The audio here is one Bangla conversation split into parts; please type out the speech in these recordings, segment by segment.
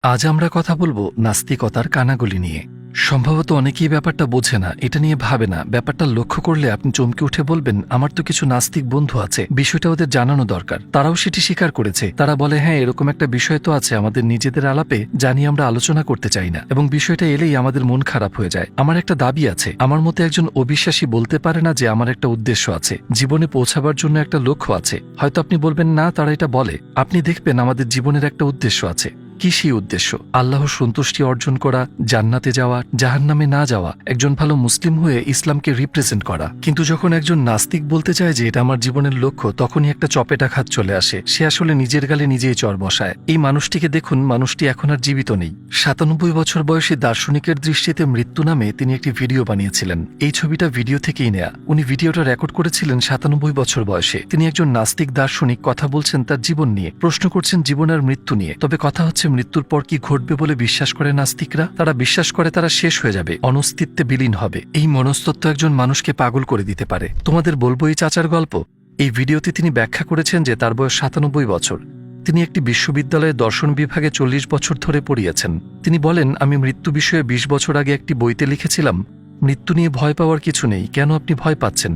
আজ আমরা কথা বলবো নাস্তিকতার কানাগলি নিয়ে। সম্ভবত অনেকেই ব্যাপারটা বোঝে না, এটা নিয়ে ভাবে না। ব্যাপারটা লক্ষ্য করলে আপনি চমকে উঠে বলবেন, আমার তো কিছু নাস্তিক বন্ধু আছে, বিষয়টা ওদের জানানো দরকার। তারাও সেটি স্বীকার করেছে। তারা বলে, হ্যাঁ, এরকম একটা বিষয় তো আছে, আমাদের নিজেদের আলাপে জানি আমরা আলোচনা করতে চাই না, এবং বিষয়টা এলেই আমাদের মন খারাপ হয়ে যায়। আমার একটা দাবি আছে, আমার মতে একজন অবিশ্বাসী বলতে পারে না যে আমার একটা উদ্দেশ্য আছে, জীবনে পৌঁছাবার জন্য একটা লক্ষ্য আছে। হয়তো আপনি বলবেন, না, তারা এটা বলে। আপনি দেখবেন আমাদের জীবনের একটা উদ্দেশ্য আছে। কি সেই উদ্দেশ্য? আল্লাহর সন্তুষ্টি অর্জন করা, জান্নাতে যাওয়া, জাহান্নামে না যাওয়া, একজন ভালো মুসলিম হয়ে ইসলামকে রিপ্রেজেন্ট করা। কিন্তু যখন একজন নাস্তিক বলতে চায় যে এটা আমার জীবনের লক্ষ্য, তখনই একটা চপেটাঘাত চলে আসে। সে আসলে নিজের গালে নিজেই চর বসায়। এই মানুষটিকে দেখুন, মানুষটি এখন আর জীবিত নেই। ৯৭ বছর বয়সী দার্শনিকের দৃষ্টিতে মৃত্যু নামে তিনি একটি ভিডিও বানিয়েছিলেন। এই ছবিটা ভিডিও থেকেই নেয়া। উনি ভিডিওটা রেকর্ড করেছিলেন ৯৭ বছর বয়সে। তিনি একজন নাস্তিক দার্শনিক, কথা বলছেন তার জীবন নিয়ে, প্রশ্ন করছেন জীবন আর মৃত্যু নিয়ে। তবে কথা হচ্ছে, মৃত্যুর পর কি ঘটবে বলে বিশ্বাস করে নাস্তিকরা? তারা বিশ্বাস করে তারা শেষ হয়ে যাবে, অনস্তিত্বে বিলীন হবে। এই মনস্তত্ত্ব একজন মানুষকে পাগল করে দিতে পারে। তোমাদের বলবো এই চাচার গল্প। এই ভিডিওতে তিনি ব্যাখ্যা করেছেন যে তার বয়স ৯৭ বছর। তিনি একটি বিশ্ববিদ্যালয়ে দর্শন বিভাগে ৪০ বছর ধরে পড়িয়েছেন। তিনি বলেন, আমি মৃত্যু বিষয়ে ২০ বছর আগে একটি বইতে লিখেছিলাম, মৃত্যু নিয়ে ভয় পাওয়ার কিছু নেই। কেন আপনি ভয় পাচ্ছেন?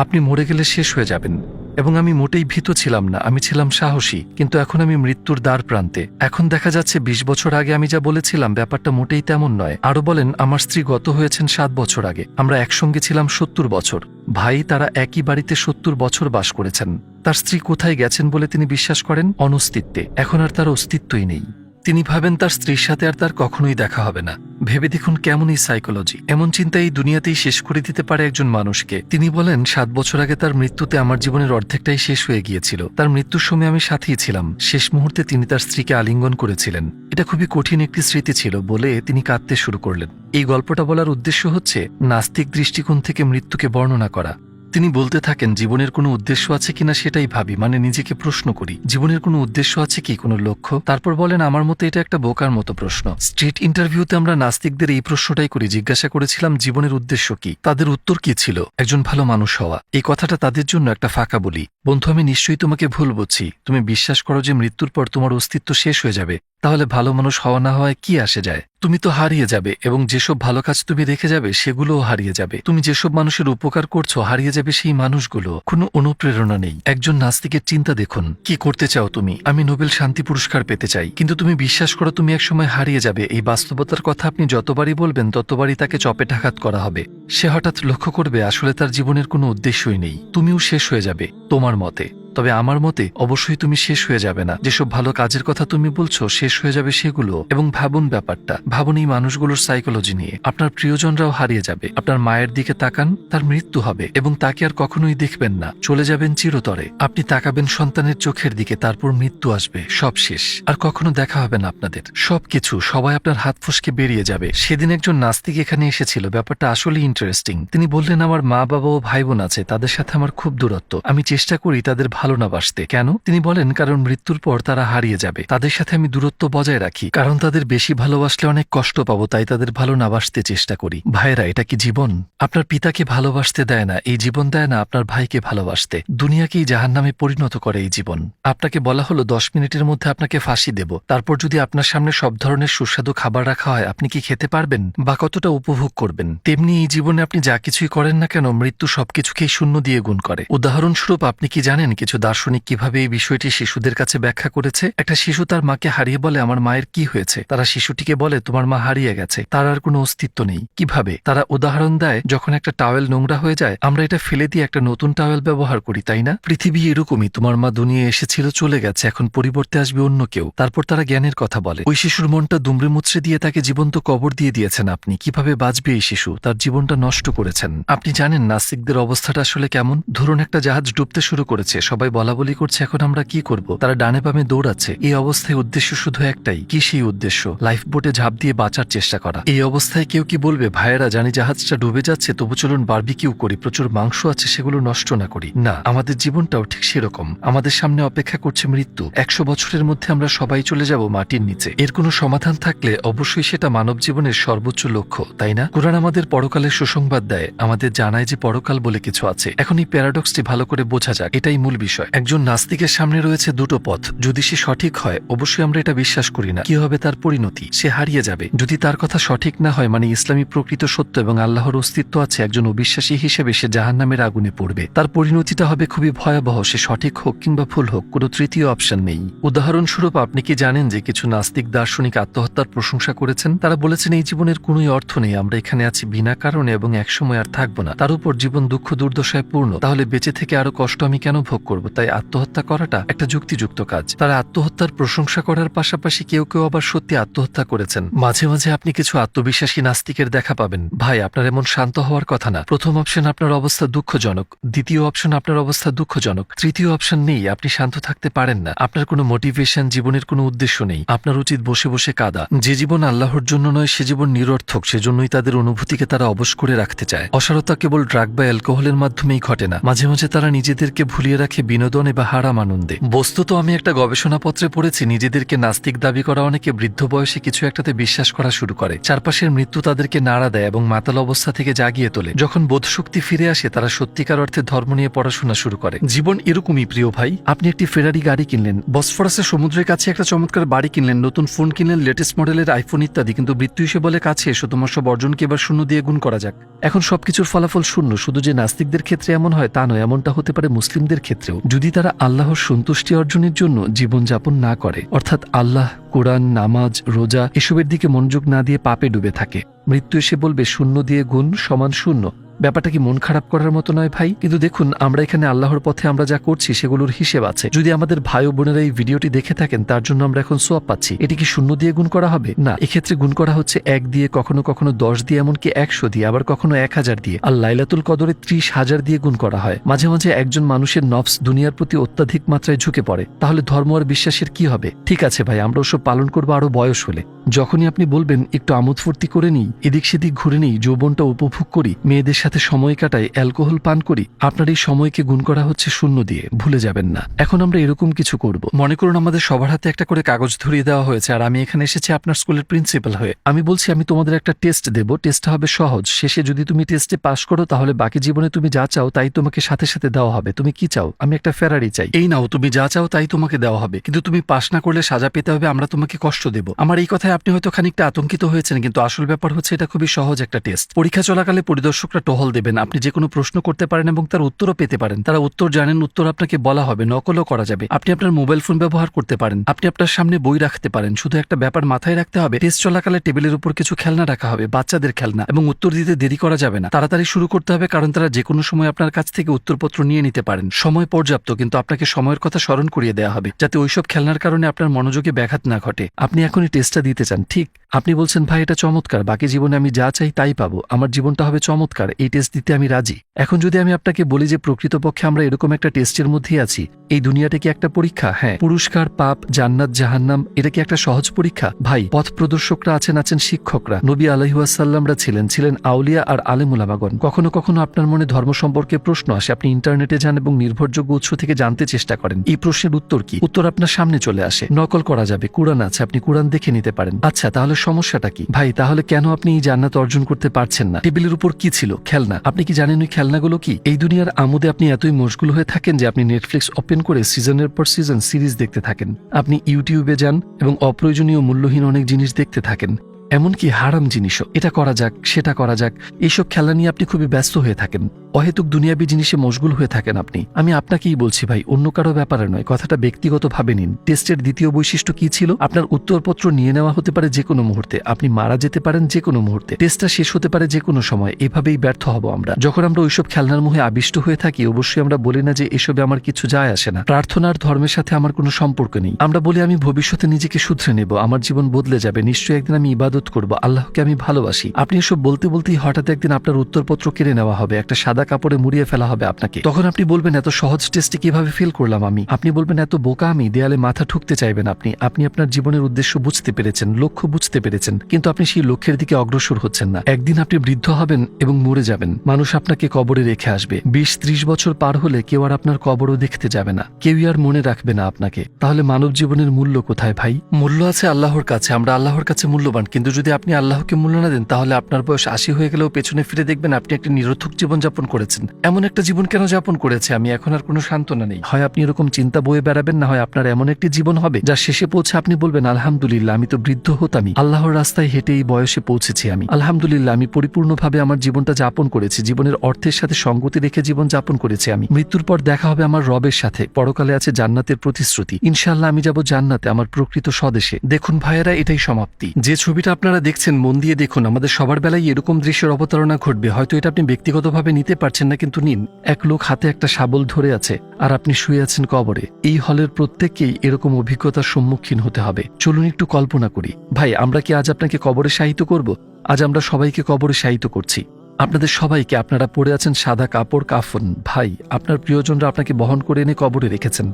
আপনি মরে গেলে শেষ হয়ে যাবেন। এবং আমি মোটেই ভীত ছিলাম না, আমি ছিলাম সাহসী। কিন্তু এখন আমি মৃত্যুর দ্বার প্রান্তে। এখন দেখা যাচ্ছে ২০ বছর আগে আমি যা বলেছিলাম ব্যাপারটা মোটেই তেমন নয়। আরো বলেন, আমার স্ত্রী গত হয়েছেন ৭ বছর আগে। আমরা একসঙ্গে ছিলাম ৭০ বছর। ভাই, তারা একই বাড়িতে ৭০ বছর বাস করেছেন। তার স্ত্রী কোথায় গেছেন বলে তিনি বিশ্বাস করেন? অনস্তিত্বে। এখন আর তার অস্তিত্বই নেই। তিনি ভাবেন তার স্ত্রীর সাথে আর তার কখনোই দেখা হবে না। ভেবে দেখুন কেমন এই সাইকোলজি। এমন চিন্তা এই দুনিয়াতেই শেষ করে দিতে পারে একজন মানুষকে। তিনি বলেন, ৭ বছর আগে তার মৃত্যুতে আমার জীবনের অর্ধেকটাই শেষ হয়ে গিয়েছিল। তার মৃত্যুর সময় আমি সাথেই ছিলাম। শেষ মুহূর্তে তিনি তার স্ত্রীকে আলিঙ্গন করেছিলেন। এটা খুবই কঠিন একটি স্মৃতি ছিল বলে তিনি কাঁদতে শুরু করলেন। এই গল্পটা বলার উদ্দেশ্য হচ্ছে নাস্তিক দৃষ্টিকোণ থেকে মৃত্যুকে বর্ণনা করা। তিনি বলতে থাকেন, জীবনের কোনো উদ্দেশ্য আছে কিনা সেটাই ভাবি, মানে নিজেকে প্রশ্ন করি, জীবনের কোনো উদ্দেশ্য আছে কি, কোনো লক্ষ্য? তারপর বলেন, আমার মতে এটা একটা বোকার মতো প্রশ্ন। স্ট্রিট ইন্টারভিউতে আমরা নাস্তিকদের এই প্রশ্নটাই করি। জিজ্ঞাসা করেছিলাম, জীবনের উদ্দেশ্য কি? তাদের উত্তর কি ছিল? একজন ভালো মানুষ হওয়া। এই কথাটা তাদের জন্য একটা ফাঁকা বলি। বন্ধু, আমি নিশ্চয়ই তোমাকে ভুল বুঝছি। তুমি বিশ্বাস করো যে মৃত্যুর পর তোমার অস্তিত্ব শেষ হয়ে যাবে। তাহলে ভালো মানুষ হওয়া না হওয়ায় কি আসে যায়? তুমি তো হারিয়ে যাবে, এবং যেসব ভালো কাজ তুমি রেখে যাবে সেগুলোও হারিয়ে যাবে। তুমি যেসব মানুষের উপকার করছো, হারিয়ে যাবে সেই মানুষগুলো। কোনো অনুপ্রেরণা নেই। একজন নাস্তিকের চিন্তা দেখুন, কি করতে চাও তুমি? আমি নোবেল শান্তি পুরস্কার পেতে চাই। কিন্তু তুমি বিশ্বাস করো তুমি একসময় হারিয়ে যাবে। এই বাস্তবতার কথা আপনি যতবারই বলবেন ততবারই তাকে চপেটাঘাত করা হবে। সে হঠাৎ লক্ষ্য করবে আসলে তার জীবনের কোনো উদ্দেশ্যই নেই। তুমিও শেষ হয়ে যাবে তোমার মতে। তবে আমার মতে অবশ্যই তুমি শেষ হয়ে যাবে না। যেসব ভালো কাজের কথা তুমি বলছো শেষ হয়ে যাবে সেগুলো। এবং ভাবুন ব্যাপারটা, ভাবুন এই মানুষগুলোর সাইকোলজি নিয়ে। আপনার প্রিয়জনরাও হারিয়ে যাবে। আপনার মায়ের দিকে তাকান, তার মৃত্যু হবে এবং তাকে আর কখনোই দেখবেন না। চলে যাবেন চিরতরে। আপনি তাকাবেন সন্তানের চোখের দিকে, তারপর মৃত্যু আসবে, সব শেষ। আর কখনো দেখা হবে না আপনাদের। সবকিছু, সবাই আপনার হাত ফসকে বেরিয়ে যাবে। সেদিন একজন নাস্তিক এখানে এসেছিল। ব্যাপারটা আসলে ইন্টারেস্টিং। তিনি বললেন, আমার মা বাবা ও ভাই বোন আছে, তাদের সাথে আমার খুব দূরত্ব। আমি চেষ্টা করি তাদের ভালো না বাসতে। কেন? তিনি বলেন, কারণ মৃত্যুর পর তারা হারিয়ে যাবে। তাদের সাথে আমি দূরত্ব বজায় রাখি, কারণ তাদের বেশি ভালোবাসলে অনেক কষ্ট পাবো, তাই তাদের ভালো না বাসতে চেষ্টা করি। ভাইরা, এটা কি জীবন? আপনার পিতাকে ভালোবাসতে দেয় না এই জীবন, দেয় না আপনার ভাইকে ভালোবাসতে। দুনিয়াকেই জাহান্নামে পরিণত করে এই জীবন। আপনাকে বলা হলো ১০ মিনিটের মধ্যে আপনাকে ফাঁসি দেব। তারপর যদি আপনার সামনে সব ধরনের সুস্বাদু খাবার রাখা হয়, আপনি কি খেতে পারবেন বা কতটা উপভোগ করবেন? তেমনি এই জীবনে আপনি যা কিছুই করেন না কেন, মৃত্যু সবকিছুকেই শূন্য দিয়ে গুণ করে। উদাহরণস্বরূপ, আপনি কি জানেন কিছু দার্শনিক কিভাবে এই বিষয়টি শিশুদের কাছে ব্যাখ্যা করেছে? একটা শিশু তার মাকে হারিয়ে বলে, আমার মায়ের কি হয়েছে? তারা শিশুটিকে বলে, তোমার মা হারিয়ে গেছে, তার আর কোনো অস্তিত্ব নেই। কিভাবে? তারা উদাহরণ দেয়, যখন একটা টাওয়েল নোংরা হয়ে যায়, আমরা এটা ফেলে দিয়ে একটা নতুন টাওয়েল ব্যবহার করি, তাই না? পৃথিবী এরকমই। তোমার মা দুনিয়া এসেছিল, চলে গেছে, এখন পরিবর্তে আসবে অন্য কেউ। তারপর তারা জ্ঞানের কথা বলে। ওই শিশুর মনটা দুমড়ে মুচড়ে দিয়ে তাকে জীবন্ত কবর দিয়ে দিয়েছেন আপনি। কিভাবে বাঁচবে এই শিশু? তার জীবনটা নষ্ট করেছেন আপনি। জানেন নাস্তিকদের অবস্থাটা আসলে কেমন? ধরুন একটা জাহাজ ডুবতে শুরু করেছে, সবাই বলা বলি করছে, এখন আমরা কি করব? তারা ডানে বামে দৌড়াচ্ছে। এই অবস্থায় উদ্দেশ্য শুধু একটাই। কি সেই উদ্দেশ্য? লাইফ বোটে ঝাঁপ দিয়ে বাঁচার চেষ্টা করা। এই অবস্থায় কেউ কি বলবে, ভাইয়েরা, জানি জাহাজটা ডুবে যাচ্ছে, তবু চলুন বারবিকিউ করি, প্রচুর মাংস আছে, সেগুলো নষ্ট না করি? না, আমাদের জীবনটাও ঠিক সেরকম। আমাদের সামনে অপেক্ষা করছে মৃত্যু। ১০০ বছরের মধ্যে আমরা সবাই চলে যাব মাটির নিচে। এর কোনো সমাধান থাকলে অবশ্যই সেটা মানব জীবনের সর্বোচ্চ লক্ষ্য, তাই না? কোরআন আমাদের পরকালের সুসংবাদ দেয়, আমাদের জানায় যে পরকাল বলে কিছু আছে। এখন এই প্যারাডক্সটি ভালো করে বোঝা যাক, এটাই মূল বিষয়। বিষয়। একজন নাস্তিকের সামনে রয়েছে দুটো পথ, যদি সে সঠিক হয় অবশ্যই আমরা এটা বিশ্বাস করি না, কি হবে তার পরিণতি, সে হারিয়ে যাবে। যদি তার কথা সঠিক না হয় মানে ইসলামী প্রকৃত সত্য এবং আল্লাহর অস্তিত্ব আছে, একজন অবিশ্বাসী হিসেবে সে জাহান্নামের আগুনে পড়বে। তার পরিণতিটা হবে খুবই ভয়াবহ, সে সঠিক হোক কিংবা ভুল হোক, কোনো তৃতীয় অপশন নেই। উদাহরণস্বরূপ আপনি কি জানেন যে কিছু নাস্তিক দার্শনিক আত্মহত্যার প্রশংসা করেছেন? তারা বলেছেন এই জীবনের কোনোই অর্থ নেই, আমরা এখানে আছি বিনা কারণে এবং একসময় আর থাকবো না, তার উপর জীবন দুঃখ দুর্দশায় পূর্ণ, তাহলে বেঁচে থেকে আরো কষ্ট আমি কেন ভোগ করব? তাই আত্মহত্যা করাটা একটা যুক্তিযুক্ত কাজ। তারা আত্মহত্যার প্রশংসা করার পাশাপাশি কেউ কেউ আবার সত্যি আত্মহত্যা করেছেন। মাঝে মাঝে আপনি কিছু আত্মবিশ্বাসী নাস্তিকের দেখা পাবেন। ভাই, আপনার এমন শান্ত হওয়ার কথা না। প্রথম অপশন আপনার অবস্থা দুঃখজনক, দ্বিতীয় অপশন আপনার অবস্থা দুঃখজনক, তৃতীয় অপশন নেই, আপনি শান্ত থাকতে পারেন না, আপনার কোনো মোটিভেশন, জীবনের কোনো উদ্দেশ্য নেই, আপনার উচিত বসে বসে কাঁদা। যে জীবন আল্লাহর জন্য নয় সে জীবন নিরর্থক, সেজন্যই তাদের অনুভূতিকে তারা অবশ করে রাখতে চায়। অসারতা কেবল ড্রাগ বা অ্যালকোহলের মাধ্যমেই ঘটে না, মাঝে মাঝে তারা নিজেদেরকে ভুলিয়ে রাখে বিনোদনে বা হারাম আনন্দে। বস্তুত আমি একটা গবেষণাপত্রে পড়েছি, নিজেদেরকে নাস্তিক দাবি করা অনেকে বৃদ্ধ বয়সে কিছু একটাতে বিশ্বাস করা শুরু করে। চারপাশের মৃত্যু তাদেরকে নাড়া দেয় এবং মাতাল অবস্থা থেকে জাগিয়ে তোলে। যখন বোধশক্তি ফিরে আসে তারা সত্যিকার অর্থে ধর্ম নিয়ে পড়াশোনা শুরু করে। জীবন এরকমই প্রিয় ভাই। আপনি একটি ফেরারি গাড়ি কিনলেন, বসফরাসের সমুদ্রের কাছে একটা চমৎকার বাড়ি কিনলেন, নতুন ফোন কিনলেন, লেটেস্ট মডেলের আইফোন ইত্যাদি, কিন্তু মৃত্যু এসে বলে কাছে এসো, তোমার সব অর্জনকে এবার শূন্য দিয়ে গুণ করা যাক। এখন সবকিছুর ফলাফল শূন্য। শুধু যে নাস্তিকদের ক্ষেত্রে এমন হয় তা নয়, এমনটা হতে পারে মুসলিমদের ক্ষেত্রেও, যদি তারা আল্লাহর সন্তুষ্টি অর্জনের জন্য জীবনযাপন না করে, অর্থাৎ আল্লাহ, কোরআন, নামাজ, রোজা এসবের দিকে মনোযোগ না দিয়ে পাপে ডুবে থাকে। মৃত্যু এসে বলবে শূন্য দিয়ে গুণ সমান শূন্য। ব্যাপারটা কি মন খারাপ করার মতো নয় ভাই? কিন্তু দেখুন, আমরা এখানে আল্লাহর পথে আমরা যা করছি সেগুলোর হিসেব আছে। যদি আমাদের ভাই ও বোনেরা এই ভিডিওটি দেখে থাকেন, তার জন্য আমরা এখন সোয়াব পাচ্ছি। এটি কি শূন্য দিয়ে গুণ করা হবে? না, এক্ষেত্রে গুণ করা হচ্ছে 1 দিয়ে, কখনো কখনো 10 দিয়ে, এমনকি 100 দিয়ে, আবার কখনো 1000 দিয়ে। আর লাইলাতুল কদরে 30,000 দিয়ে গুণ করা হয়। মাঝে মাঝে একজন মানুষের নফস দুনিয়ার প্রতি অত্যাধিক মাত্রায় ঝুঁকে পড়ে, তাহলে ধর্ম আর বিশ্বাসের কি হবে? ঠিক আছে ভাই, আমরা ওসব পালন করবো আরো বয়স হলে। যখনই আপনি বলবেন একটু আমোদ ফুর্তি করে নিই, এদিক সেদিক ঘুরে নিই, যৌবনটা উপভোগ করি, মেয়েদের সাথে সময় কাটাই, অ্যালকোহল পান করি, আপনার এই সময়কে গুণ করা হচ্ছে শূন্য দিয়ে, ভুলে যাবেন না। এখন আমরা এরকম কিছু করব। মনে করুন আমাদের সবার হাতে একটা করে কাগজ ধরিয়ে দেওয়া হয়েছে, আর আমি এখানে এসেছি আপনার স্কুলের প্রিন্সিপাল হয়ে। আমি বলছি আমি তোমাদের একটা টেস্ট দেব, টেস্টটা হবে সহজ, শেষে যদি তুমি টেস্টে পাশ করো তাহলে বাকি জীবনে তুমি যা চাও তাই তোমাকে সাথে সাথে দেওয়া হবে। তুমি কি চাও? আমি একটা ফেরারি চাই। এই নাও, তুমি যা চাও তাই তোমাকে দেওয়া হবে, কিন্তু তুমি পাশ না করলে সাজা পেতে হবে, আমরা তোমাকে কষ্ট দেব। আমার এই কথায় আপনি হয়তো খানিকটা আতঙ্কিত হয়েছেন, কিন্তু আসল ব্যাপার হচ্ছে এটা খুবই সহজ একটা টেস্ট। পরীক্ষা চলাকালে পরিদর্শকরা টহল দেবেন, আপনি যে কোনো প্রশ্ন করতে পারেন এবং তার উত্তরও পেতে পারেন। তারা উত্তর জানেন, উত্তর আপনাকে বলা হবে, নকলও করা যাবে। আপনি আপনার মোবাইল ফোন ব্যবহার করতে পারেন, আপনি আপনার সামনে বই রাখতে পারেন। শুধু একটা ব্যাপার মাথায় রাখতে হবে, টেস্ট চলাকালে টেবিলের উপর কিছু খেলনা রাখা হবে, বাচ্চাদের খেলনা, এবং উত্তর দিতে দেরি করা যাবে না, তাড়াতাড়ি শুরু করতে হবে, কারণ তারা যে কোনো সময় আপনার কাছ থেকে উত্তরপত্র নিয়ে নিতে পারেন। সময় পর্যাপ্ত, কিন্তু আপনাকে সময়ের কথা স্মরণ করিয়ে দেওয়া হবে, যাতে ওইসব খেলনার কারণে আপনার মনোযোগে ব্যাঘাত না ঘটে। আপনি এখনই টেস্টটা দিতে চান, ঠিক? আপনি বলছেন ভাই এটা চমৎকার, বাকি জীবনে আমি যা চাই তাই পাবো, আমার জীবনটা হবে চমৎকার, এই টেস্ট দিতে আমি রাজি। এখন যদি আমি আপনাকে বলি যে প্রকৃতপক্ষে আমরা এরকম একটা টেস্টের মধ্যেই আছি, এই দুনিয়াটা কি একটা পরীক্ষা? হ্যাঁ। পুরস্কার, পাপ, জান্নাত, জাহান্নাম, এটা কি একটা সহজ পরীক্ষা? ভাই, পথ প্রদর্শকরা আছেন শিক্ষকরা, নবী আলাইহিস সাল্লামরা ছিলেন আউলিয়া আর আলেম উলামাগণ। কখনো কখনো আপনার মনে ধর্ম সম্পর্কে প্রশ্ন আসে, আপনি ইন্টারনেটে যান এবং নির্ভরযোগ্য উৎস থেকে জানতে চেষ্টা করেন এই প্রশ্নের উত্তর কি। উত্তর আপনার সামনে চলে আসে, নকল করা যাবে, কুরআন আছে, আপনি কুরআন দেখে নিতে পারেন। আচ্ছা, তাহলে সমস্যাটা কি? ভাই, তাহলে কেন আপনি এই জান্নাত অর্জন করতে পারছেন না? টেবিলের উপর কি ছিল? খেলনা। আপনি কি জানেন ওই খেলনাগুলো কি? এই দুনিয়ার আমোদে আপনি এতই মশগুল হয়ে থাকেন যে আপনি নেটফ্লিক্স ওপেন করে সিজনের পর সিজন সিরিজ দেখতে থাকেন, আপনি ইউটিউবে যান এবং অপ্রয়োজনীয় মূল্যহীন অনেক জিনিস দেখতে থাকেন, এমনকি হারাম জিনিসও। এটা করা যাক, সেটা করা যাক, এইসব খেলা নিয়ে আপনি খুবই ব্যস্ত হয়ে থাকেন, অহেতুক দুনিয়াবী জিনিসে মশগুল হয়ে থাকেন আপনি। আমি আপনাকেই বলছি ভাই, অন্য কারো ব্যাপারে নয়, কথাটা ব্যক্তিগতভাবে নিন। টেস্টের দ্বিতীয় বৈশিষ্ট্য কি ছিল? আপনার উত্তরপত্র নিয়ে নেওয়া হতে পারে যে কোনো মুহূর্তে, আপনি মারা যেতে পারেন যে কোনো মুহূর্তে, টেস্টটা শেষ হতে পারে যে কোনো সময়। এভাবেই ব্যর্থ হব আমরা। যখন আমরা ওইসব খেলনার মোহে আবিষ্ট হয়ে থাকি, অবশ্যই আমরা বলি না যে এসবে আমার কিছু যায় আসে না, প্রার্থনার ধর্মের সাথে আমার কোনো সম্পর্ক নেই। আমরা বলি আমি ভবিষ্যতে নিজেকে শুধরে নেব, আমার জীবন বদলে যাবে, নিশ্চয়ই একদিন আমি ইবাদত করব, আল্লাহকে আমি ভালোবাসি। আপনি এসব বলতে বলতেই হঠাৎ একদিন আপনার উত্তরপত্র কেড়ে নেওয়া হবে, একটা সাদা কাপড়ে মুড়িয়ে ফেলা হবে আপনাকে। তখন আপনি বলবেন এত সহজ টেস্টে কিভাবে ফেল করলাম আমি। আপনি বলবেন এত বোকা আমি, দেয়ালে মাথা ঠুকতে চাইবেন আপনি। আপনি আপনার জীবনের উদ্দেশ্য বুঝতে পেরেছেন, লক্ষ্য বুঝতে পেরেছেন, কিন্তু আপনি সেই লক্ষ্যের দিকে অগ্রসর হচ্ছেন না। একদিন আপনি বৃদ্ধ হবেন এবং মরে যাবেন, মানুষ আপনাকে কবরে রেখে আসবে। 20-30 বছর পার হলে কেউ আর আপনার কবরও দেখতে যাবে না, কেউই আর মনে রাখবে না আপনাকে। তাহলে মানব জীবনের মূল্য কোথায় ভাই? মূল্য আছে আল্লাহর কাছে, আমরা আল্লাহর কাছে মূল্যবান, কিন্তু যদি আপনি আল্লাহকে মূল্য না দেন তাহলে আপনার বয়স 80 হয়ে গেলেও পেছনে ফিরে দেখবেন আপনি একটি নিরর্থক জীবনযাপন করেছেন, এমন একটা জীবন কেন যাপন করেছে আমি, এখন আর কোনো সান্ত্বনা নেই। হয় আপনি এরকম চিন্তা বয়ে বেড়াবেন, না হয় আপনার এমন একটি জীবন হবে যা শেষে পৌঁছে আপনি বলবেন আলহামদুলিল্লাহ, আমি তো বৃদ্ধ হতামই, আল্লাহর রাস্তায় হেঁটে এই বয়সে পৌঁছেছি আমি, আলহামদুলিল্লাহ, আমি পরিপূর্ণভাবে আমার জীবনটা যাপন করেছি, জীবনের অর্থের সাথে সঙ্গতি রেখে জীবন যাপন করেছি আমি। মৃত্যুর পর দেখা হবে আমার রবের সাথে, পরকালে আছে জান্নাতের প্রতিশ্রুতি, ইনশাআল্লাহ আমি যাব জান্নাতে, আমার প্রকৃত স্বদেশে। দেখুন ভাইয়েরা, এটাই সমাপ্তি। যে ছবিটা আপনারা দেখছেন মন দিয়ে দেখুন, আমাদের সবার বেলায় এরকম দৃশ্যের অবতারণা ঘটবে। হয়তো এটা আপনি ব্যক্তিগতভাবে নিতে পারছেন না, কিন্তু নিন, এক লোক হাতে একটা শাবল ধরে আছে আর আপনি শুয়ে আছেন কবরে। এই হলের প্রত্যেককেই এরকম অভিজ্ঞতার সম্মুখীন হতে হবে। চলুন একটু কল্পনা করি। ভাই, আমরা কি আজ আপনাকে কবরে শায়িত করব? আজ আমরা সবাইকে কবরে শায়িত করছি, আপনাদের সবাইকে। আপনারা পরে আছেন সাদা কাপড়, কাফন। ভাই, আপনার প্রিয়জনরা আপনাকে বহন করে এনে কবরে রেখেছেন,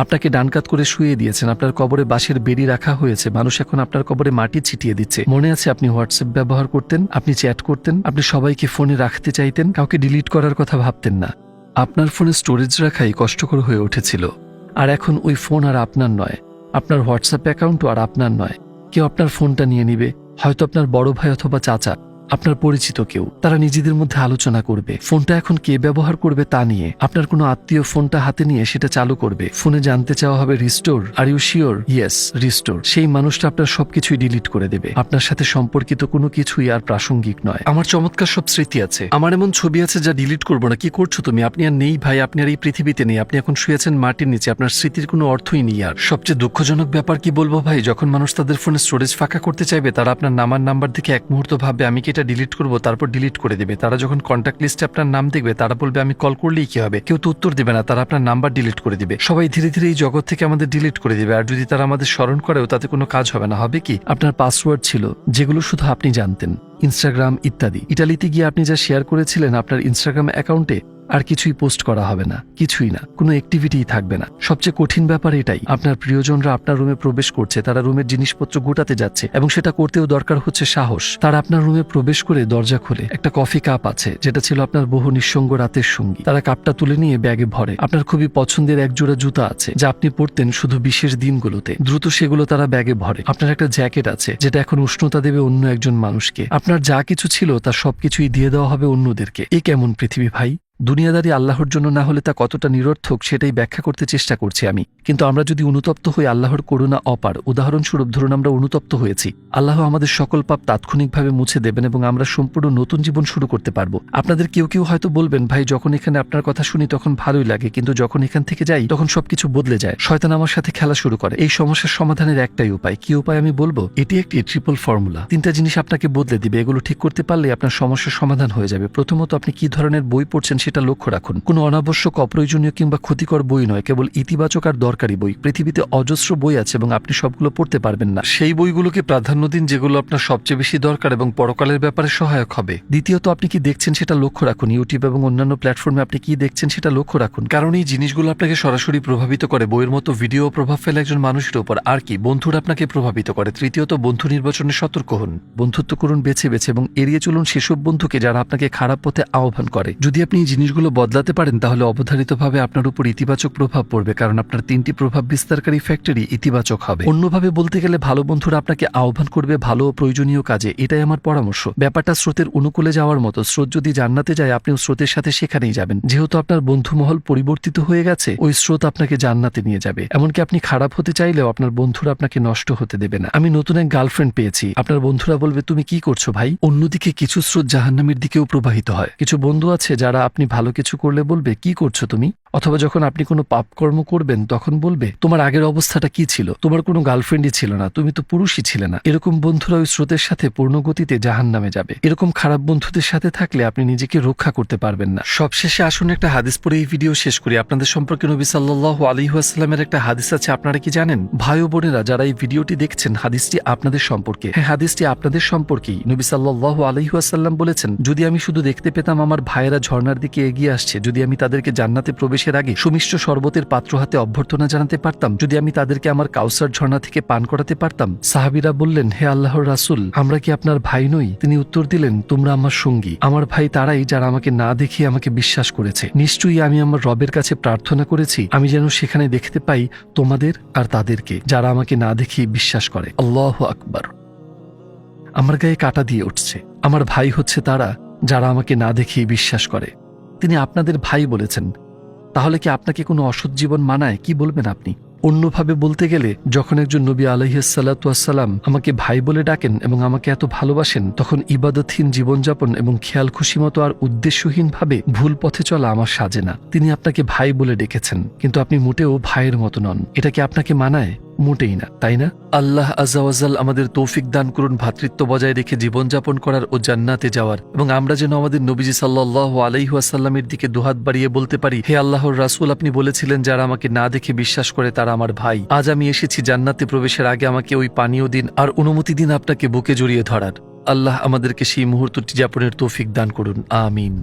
আপনাকে ডানকাত করে শুয়ে দিয়েছেন, আপনার কবরে বাঁশের বেড়ি রাখা হয়েছে, মানুষ এখন আপনার কবরে মাটি ছিটিয়ে দিচ্ছে। মনে আছে আপনি হোয়াটসঅ্যাপ ব্যবহার করতেন, আপনি চ্যাট করতেন, আপনি সবাইকে ফোনে রাখতে চাইতেন, কাউকে ডিলিট করার কথা ভাবতেন না। আপনার ফোনে স্টোরেজ রাখাই কষ্টকর হয়ে উঠেছিল। আর এখন ওই ফোন আর আপনার নয়, আপনার হোয়াটসঅ্যাপ অ্যাকাউন্টও আর আপনার নয়। কেউ আপনার ফোনটা নিয়ে নিবে, হয়তো আপনার বড় ভাই অথবা চাচা, আপনার পরিচিত কেউ। তারা নিজেদের মধ্যে আলোচনা করবে ফোনটা এখন কে ব্যবহার করবে তা নিয়ে। আপনার কোনো আত্মীয় ফোনটা হাতে নিয়ে সেটা চালু করবে, ফোনে জানতে চাওয়া হবে restore, are you sure? Yes, restore. সেই মানুষটা আপনার সবকিছুই ডিলিট করে দেবে, আপনার সাথে সম্পর্কিত কোনো কিছুই আর প্রাসঙ্গিক নয়। আমার চমৎকার সব স্মৃতি আছে, আমার এমন ছবি আছে যা ডিলিট করবো না। কি করছো তুমি? আপনি আর নেই ভাই, আপনি আর এই পৃথিবীতে নেই, আপনি এখন শুয়েছেন মাটির নিচে, আপনার স্মৃতির কোনো অর্থই নেই। আর সবচেয়ে দুঃখজনক ব্যাপার কি বলবো ভাই, যখন মানুষ তাদের ফোনে স্টোরেজ ফাঁকা করতে চাইবে, তারা আপনার নাম্বার দেখে এক মুহূর্ত ভাববে আমি কি এটা ডিলিট করবো, তারপর ডিলিট করে দেবে। তারা যখন কন্ট্যাক্ট লিস্টে আপনার নাম দেখবে, তারা বলবে আমি কল করলেই কি হবে, কেউ তো উত্তর দেবে না, তারা আপনার নাম্বার ডিলিট করে দিবে। সবাই ধীরে ধীরে এই জগৎ থেকে আমাদের ডিলিট করে দিবে। আর যদি তারা আমাদের স্মরণ করেও তাতে কোনো কাজ হবে না। হবে কি, আপনার পাসওয়ার্ড ছিল যেগুলো শুধু আপনি জানতেন, ইনস্টাগ্রাম ইত্যাদি। ইটালিতে গিয়ে আপনি যা শেয়ার করেছিলেন আপনার ইনস্টাগ্রাম অ্যাকাউন্টে, আর কিছুই পোস্ট করা হবে না, কিছুই না, কোনো অ্যাক্টিভিটিই থাকবে না। সবচেয়ে কঠিন ব্যাপার এটাই, আপনার প্রিয়জনরা আপনার রুমে প্রবেশ করছে, তারা রুমের জিনিসপত্র গোটাতে যাচ্ছে, এবং সেটা করতেও দরকার হচ্ছে সাহস। তারা আপনার রুমে প্রবেশ করে দরজা খুলে একটা কফি কাপ আছে যেটা ছিল আপনার বহু নিঃসঙ্গ রাতের সঙ্গী, তারা কাপটা তুলে নিয়ে ব্যাগে ভরে। আপনার খুবই পছন্দের এক জোড়া জুতা আছে যা আপনি পরতেন শুধু বিশেষ দিনগুলোতে, দ্রুত সেগুলো তারা ব্যাগে ভরে। আপনার একটা জ্যাকেট আছে যেটা এখন উষ্ণতা দেবে অন্য একজন মানুষকে। আপনার যা কিছু ছিল তার সবকিছুই দিয়ে দেওয়া হবে অন্যদেরকে। এ কেমন পৃথিবী ভাই? দুনিয়াদারি আল্লাহর জন্য না হলে তা কতটা নিরর্থক সেটাই ব্যাখ্যা করতে চেষ্টা করছি আমি। কিন্তু আমরা যদি অনুতপ্ত হই, আল্লাহর করুণা অপার। উদাহরণস্বরূপ ধরুন আমরা অনুতপ্ত হয়েছি, আল্লাহ আমাদের সকল পাপ তাৎক্ষণিকভাবে মুছে দেবেন এবং আমরা সম্পূর্ণ নতুন জীবন শুরু করতে পারবো। আপনাদের কেউ কেউ হয়তো বলবেন ভাই, যখন এখানে আপনার কথা শুনি তখন ভালোই লাগে, কিন্তু যখন এখান থেকে যাই তখন সবকিছু বদলে যায়, শয়তান আমার সাথে খেলা শুরু করে। এই সমস্যার সমাধানের একটাই উপায়। কি উপায় আমি বলবো? এটি একটি ট্রিপল ফর্মুলা। 3টা জিনিস আপনাকে বদলে দিবে। এগুলো ঠিক করতে পারলে আপনার সমস্যার সমাধান হয়ে যাবে। প্রথমত, আপনি কি ধরনের বই পড়ছেন সেটা লক্ষ্য রাখুন। কোনো অনাবশ্যক, অপ্রয়োজনীয় কিংবা ক্ষতিকর বই নয়, কেবল ইতিবাচক আর দরকারি বই। পৃথিবীতে অজস্র বই আছে এবং আপনি সবগুলো পড়তে পারবেন না। সেই বইগুলোকে প্রাধান্য দিন যেগুলো আপনার সবচেয়ে বেশি দরকার এবং পরকালের ব্যাপারে সহায়ক হবে। দ্বিতীয়ত, আপনি কি দেখছেন সেটা লক্ষ্য রাখুন। ইউটিউব এবং অন্যান্য প্ল্যাটফর্মে আপনি কি দেখছেন সেটা লক্ষ্য রাখুন, কারণ এই জিনিসগুলো আপনাকে সরাসরি প্রভাবিত করে। বইয়ের মতো ভিডিও প্রভাব ফেলে একজন মানুষের উপর। আর কি, বন্ধুরা আপনাকে প্রভাবিত করে। তৃতীয়ত, বন্ধু নির্বাচনে সতর্ক হন। বন্ধুত্ব করুন বেছে বেছে এবং এড়িয়ে চলুন সেসব বন্ধুকে যারা আপনাকে খারাপ পথে আহ্বান করে। যদি আপনি এই জিনিসগুলো বদলাতে পারেন তাহলে অবধারিতভাবে আপনার উপর ইতিবাচক প্রভাব পড়বে, কারণ আপনার 3টি প্রভাব বিস্তারকারী ফ্যাক্টরি ইতিবাচক হবে। অন্যভাবে বলতে গেলে ভালো বন্ধুরা আপনাকে আহ্বান করবে ভালো ও প্রয়োজনীয় কাজে। এটাই আমার পরামর্শ। ব্যাপারটা স্রোতের অনুকূলে যাওয়ার মতো। স্রোত যদি জান্নাতে যায়, আপনিও স্রোতের সাথে সেখানেই যাবেন। যেহেতু আপনার বন্ধুমহল পরিবর্তিত হয়ে গেছে, ওই স্রোত আপনাকে জান্নাতে নিয়ে যাবে। এমনকি আপনি খারাপ হতে চাইলেও আপনার বন্ধুরা আপনাকে নষ্ট হতে দেবে না। আমি নতুন এক গার্লফ্রেন্ড পেয়েছি। আপনার বন্ধুরা বলবে তুমি কি করছো ভাই? অন্যদিকে কিছু স্রোত জাহান্নামের দিকেও প্রবাহিত হয়। কিছু বন্ধু আছে যারা আপনি ভালো কিছু করলে বলবে কি করছো তুমি, অথবা যখন আপনি কোনো পাপকর্ম করবেন তখন বলবে তোমার আগের অবস্থাটা কি ছিল, তোমার কোনো গার্লফ্রেন্ডই ছিল না, তুমি তো পুরুষই ছিলে না। এরকম বন্ধুরা ওই স্রোতের সাথে পূর্ণ গতিতে জাহান্নামে যাবে। এরকম খারাপ বন্ধুদের সাথে থাকলে আপনি নিজেকে রক্ষা করতে পারবেন না। সবশেষে আসুন একটা হাদিস পড়ে এই ভিডিও শেষ করি। আপনাদের সম্পর্কে নবী সাল্লাল্লাহু আলাইহি ওয়াসাল্লামের একটা হাদিস আছে, আপনারা কি জানেন? ভাই ও বোনেরা যারা এই ভিডিওটি দেখছেন, হাদিসটি আপনাদের সম্পর্কে। হ্যাঁ, হাদিসটি আপনাদের সম্পর্কেই। নবী সাল্লাল্লাহু আলাইহি ওয়াসাল্লাম বলেছেন, যদি আমি শুধু দেখতে পেতাম আমার ভাইয়েরা ঝর্ণার দিকে এগিয়ে আসছে, যদি আমি তাদেরকে জান্নাতে প্রবেশের আগে সুমিষ্ট শরবতের পাত্র হাতে অভ্যর্থনা জানাতে পারতাম, যদি আমি তাদেরকে আমার কাউসার ঝর্ণা থেকে পান করাতে পারতাম। সাহাবীরা বললেন, হে আল্লাহর রাসূল, আমরা কি আপনার ভাই নই? তিনি উত্তর দিলেন, তোমরা আমার সঙ্গী। আমার ভাই তারাই যারা আমাকে না দেখিয়ে আমাকে বিশ্বাস করেছে। নিশ্চয়ই আমি আমার রবের কাছে প্রার্থনা করেছি আমি যেন সেখানে দেখতে পাই তোমাদের আর তাদেরকে যারা আমাকে না দেখিয়ে বিশ্বাস করে। আল্লাহু আকবার। আমার গায়ে কাঁটা দিয়ে উঠছে। আমার ভাই হচ্ছে তারা যারা আমাকে না দেখিয়ে বিশ্বাস করে। তিনি আপনাদের ভাই বলেছেন। তাহলে কি আপনাকে কোনো অসৎ জীবন মানায়? কি বলবেন আপনি? অন্যভাবে বলতে গেলে যখন একজন নবী আলাইহিসসালাম আমাকে ভাই বলে ডাকেন এবং আমাকে এত ভালোবাসেন, তখন ইবাদতহীন জীবনযাপন এবং খেয়াল খুশি মতো আর উদ্দেশ্যহীনভাবে ভুল পথে চলা আমার সাজে না। তিনি আপনাকে ভাই বলে ডেকেছেন, কিন্তু আপনি মোটেও ভাইয়ের মতো নন। এটা কি আপনাকে মানায়? মোটেই না, তাই না? আল্লাহ আজ্জাওয়াজাল আমাদের তৌফিক দান করুন ভ্রাতৃত্ব বজায় রেখে জীবনযাপন করার ও জান্নাতে যাওয়ার, এবং আমরা যেন আমাদের নবীজি সাল্লাল্লাহু আলাইহি ওয়াসাল্লামের দিকে দুহাত বাড়িয়ে বলতে পারি, হে আল্লাহর রাসূল, আপনি বলেছিলেন যারা আমাকে না দেখে বিশ্বাস করে তারা আমার ভাই। আজ আমি এসেছি, জান্নাতে প্রবেশের আগে আমাকে ওই পানীয় দিন আর অনুমতি দিন আপনাকে বুকে জড়িয়ে ধরার। আল্লাহ আমাদেরকে সেই মুহূর্তটি যাপনের তৌফিক দান করুন। আমিন।